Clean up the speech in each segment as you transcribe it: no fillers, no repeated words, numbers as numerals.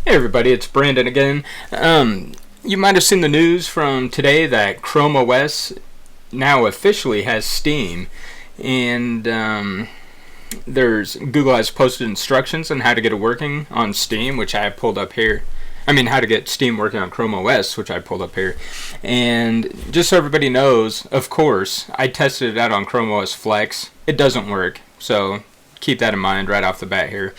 Hey everybody, it's Brandon again. You might have seen the news from today that Chrome OS now officially has Steam, and Google has posted instructions on how to get it working on Steam, which I have pulled up here. How to get Steam working on Chrome OS, which I pulled up here. And just so everybody knows, of course, I tested it out on Chrome OS Flex. It doesn't work, so keep that in mind right off the bat here.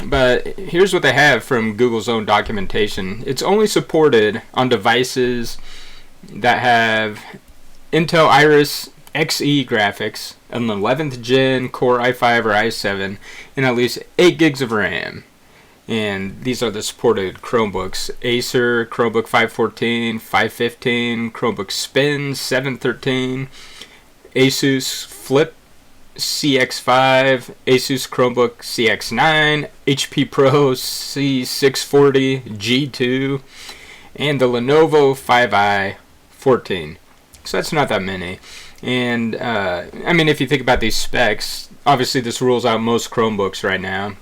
But here's what they have from Google's own documentation. It's only supported on devices that have Intel Iris Xe graphics, an 11th gen Core i5 or i7, and at least 8 gigs of RAM. And these are the supported Chromebooks: Acer Chromebook 514, 515, Chromebook Spin 713, Asus Flip CX5, Asus Chromebook CX9, HP Pro C640 G2, and the Lenovo 5i14. So that's not that many. And if you think about these specs, obviously this rules out most Chromebooks right now.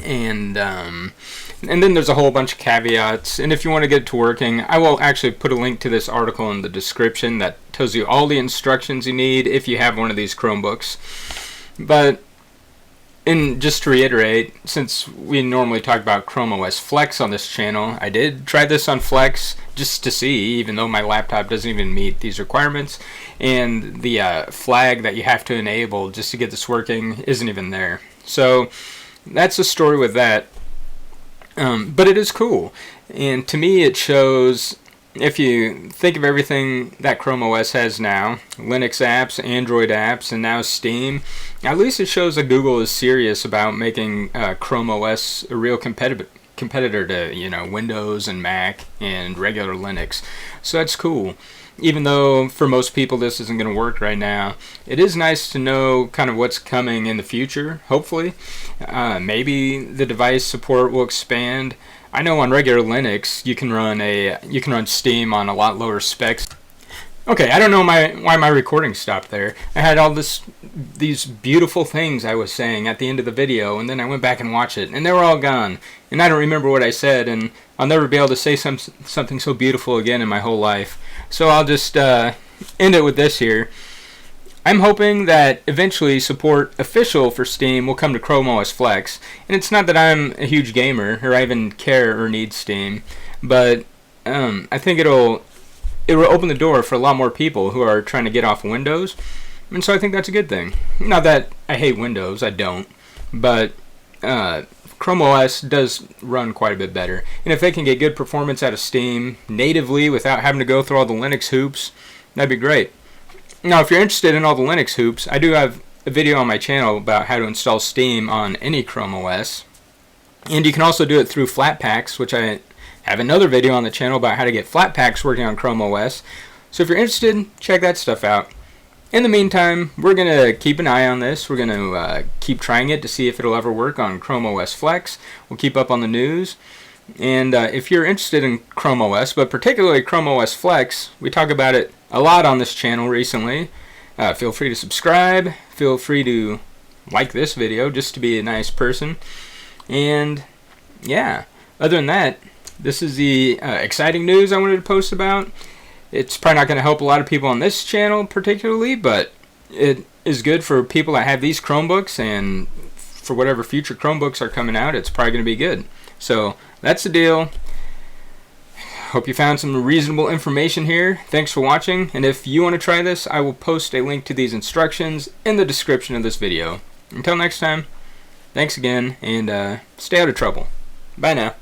And then there's a whole bunch of caveats, and if you want to get it to working, I will actually put a link to this article in the description that tells you all the instructions you need if you have one of these Chromebooks. But just to reiterate, since we normally talk about Chrome OS Flex on this channel, I did try this on Flex just to see, even though my laptop doesn't even meet these requirements, and the flag that you have to enable just to get this working isn't even there. So that's the story with that. But it is cool, and to me it shows, if you think of everything that Chrome OS has now, Linux apps, Android apps, and now Steam, at least it shows that Google is serious about making Chrome OS a real competitor to Windows and Mac and regular Linux. So that's cool. Even though for most people this isn't going to work right now, it is nice to know kind of what's coming in the future, hopefully. Maybe the device support will expand. I know on regular Linux you can run Steam on a lot lower specs. Okay, I don't know why my recording stopped there. I had all these beautiful things I was saying at the end of the video, and then I went back and watched it, and they were all gone. And I don't remember what I said, and I'll never be able to say something so beautiful again in my whole life. So I'll just end it with this here. I'm hoping that eventually support official for Steam will come to Chrome OS Flex. And it's not that I'm a huge gamer, or I even care or need Steam, but I think it will open the door for a lot more people who are trying to get off Windows. And so I think that's a good thing. Not that I hate Windows, I don't. But Chrome OS does run quite a bit better. And if they can get good performance out of Steam natively without having to go through all the Linux hoops, that'd be great. Now, if you're interested in all the Linux hoops, I do have a video on my channel about how to install Steam on any Chrome OS. And you can also do it through Flatpaks, which I have another video on the channel about how to get Flatpaks working on Chrome OS. So if you're interested, check that stuff out. In the meantime, we're going to keep an eye on this. We're going to keep trying it to see if it'll ever work on Chrome OS Flex. We'll keep up on the news. And if you're interested in Chrome OS, but particularly Chrome OS Flex, we talk about it a lot on this channel recently. Feel free to subscribe. Feel free to like this video just to be a nice person. And yeah, other than that, this is the exciting news I wanted to post about. It's probably not going to help a lot of people on this channel particularly, but it is good for people that have these Chromebooks, and for whatever future Chromebooks are coming out, it's probably going to be good. So that's the deal. Hope you found some reasonable information here. Thanks for watching, and if you want to try this, I will post a link to these instructions in the description of this video. Until next time, thanks again, and stay out of trouble. Bye now.